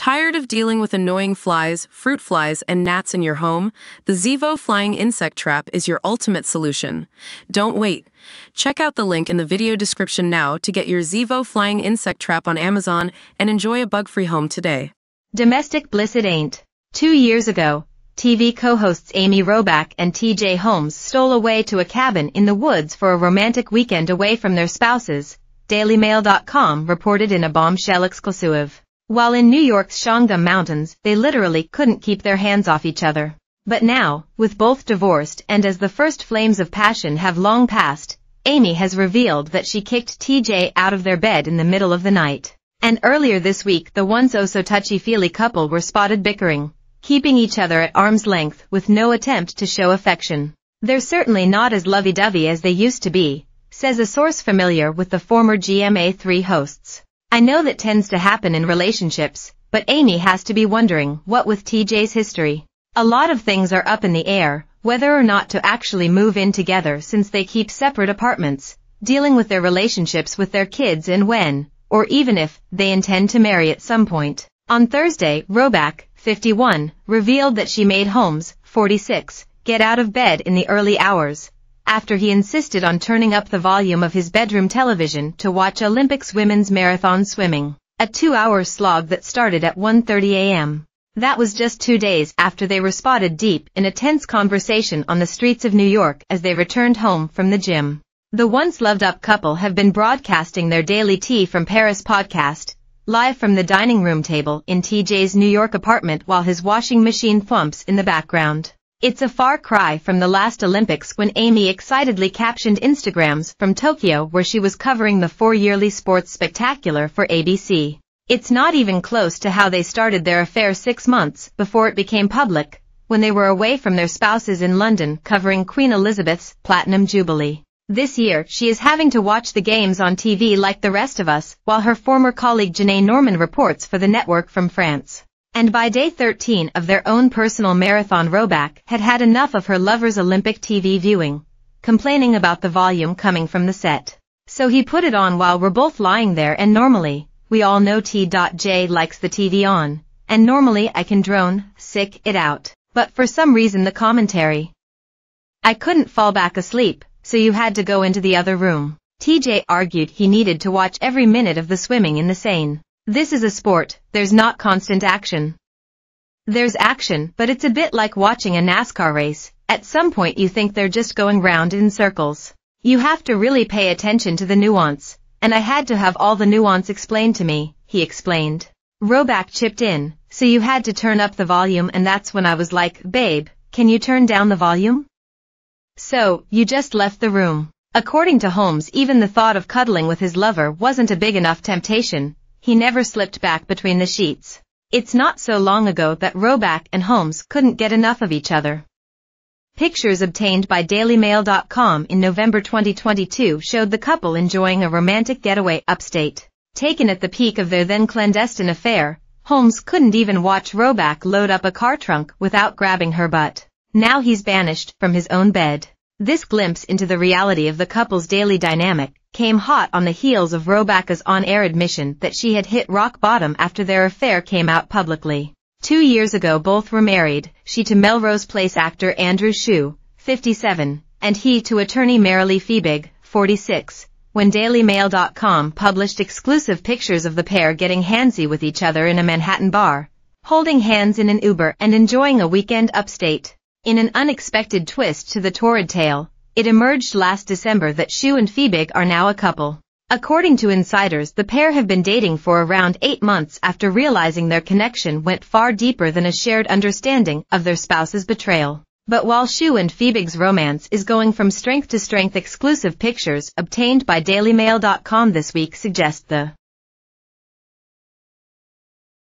Tired of dealing with annoying flies, fruit flies, and gnats in your home? The Zevo Flying Insect Trap is your ultimate solution. Don't wait. Check out the link in the video description now to get your Zevo Flying Insect Trap on Amazon and enjoy a bug-free home today. Domestic bliss it ain't. 2 years ago, TV co-hosts Amy Robach and TJ Holmes stole away to a cabin in the woods for a romantic weekend away from their spouses, DailyMail.com reported in a bombshell exclusive. While in New York's Shangdam Mountains, they literally couldn't keep their hands off each other. But now, with both divorced and as the first flames of passion have long passed, Amy has revealed that she kicked TJ out of their bed in the middle of the night. And earlier this week the once oh-so touchy-feely couple were spotted bickering, keeping each other at arm's length with no attempt to show affection. They're certainly not as lovey-dovey as they used to be, says a source familiar with the former GMA3 hosts. I know that tends to happen in relationships, but Amy has to be wondering what with TJ's history. A lot of things are up in the air, whether or not to actually move in together since they keep separate apartments, dealing with their relationships with their kids and when, or even if, they intend to marry at some point. On Thursday, Robach, 51, revealed that she made Holmes, 46, get out of bed in the early hours, after he insisted on turning up the volume of his bedroom television to watch Olympics women's marathon swimming, a 2-hour slog that started at 1:30 a.m. That was just 2 days after they were spotted deep in a tense conversation on the streets of New York as they returned home from the gym. The once loved-up couple have been broadcasting their daily Tea from Paris podcast, live from the dining room table in TJ's New York apartment while his washing machine thumps in the background. It's a far cry from the last Olympics when Amy excitedly captioned Instagrams from Tokyo where she was covering the 4-yearly sports spectacular for ABC. It's not even close to how they started their affair 6 months before it became public, when they were away from their spouses in London covering Queen Elizabeth's Platinum Jubilee. This year she is having to watch the games on TV like the rest of us, while her former colleague Janae Norman reports for the network from France. And by day 13 of their own personal marathon, Robach had had enough of her lover's Olympic TV viewing, complaining about the volume coming from the set. So he put it on while we're both lying there, and normally, we all know T.J. likes the TV on, and normally I can drone, sick it out. But for some reason the commentary. I couldn't fall back asleep, so you had to go into the other room. TJ argued he needed to watch every minute of the swimming in the Seine. This is a sport, there's not constant action. There's action, but it's a bit like watching a NASCAR race. At some point you think they're just going round in circles. You have to really pay attention to the nuance, and I had to have all the nuance explained to me, he explained. Robach chipped in, so you had to turn up the volume, and that's when I was like, babe, can you turn down the volume? So, you just left the room. According to Holmes, even the thought of cuddling with his lover wasn't a big enough temptation. He never slipped back between the sheets. It's not so long ago that Robach and Holmes couldn't get enough of each other. Pictures obtained by DailyMail.com in November 2022 showed the couple enjoying a romantic getaway upstate. Taken at the peak of their then clandestine affair, Holmes couldn't even watch Robach load up a car trunk without grabbing her butt. Now he's banished from his own bed. This glimpse into the reality of the couple's daily dynamic came hot on the heels of Robach's on-air admission that she had hit rock bottom after their affair came out publicly. 2 years ago both were married, she to Melrose Place actor Andrew Shue, 57, and he to attorney Marilee Fiebig, 46, when DailyMail.com published exclusive pictures of the pair getting handsy with each other in a Manhattan bar, holding hands in an Uber and enjoying a weekend upstate. In an unexpected twist to the torrid tale, it emerged last December that Shue and Fiebig are now a couple. According to insiders, the pair have been dating for around 8 months after realizing their connection went far deeper than a shared understanding of their spouse's betrayal. But while Shue and Fiebig's romance is going from strength to strength, exclusive pictures obtained by DailyMail.com this week suggest the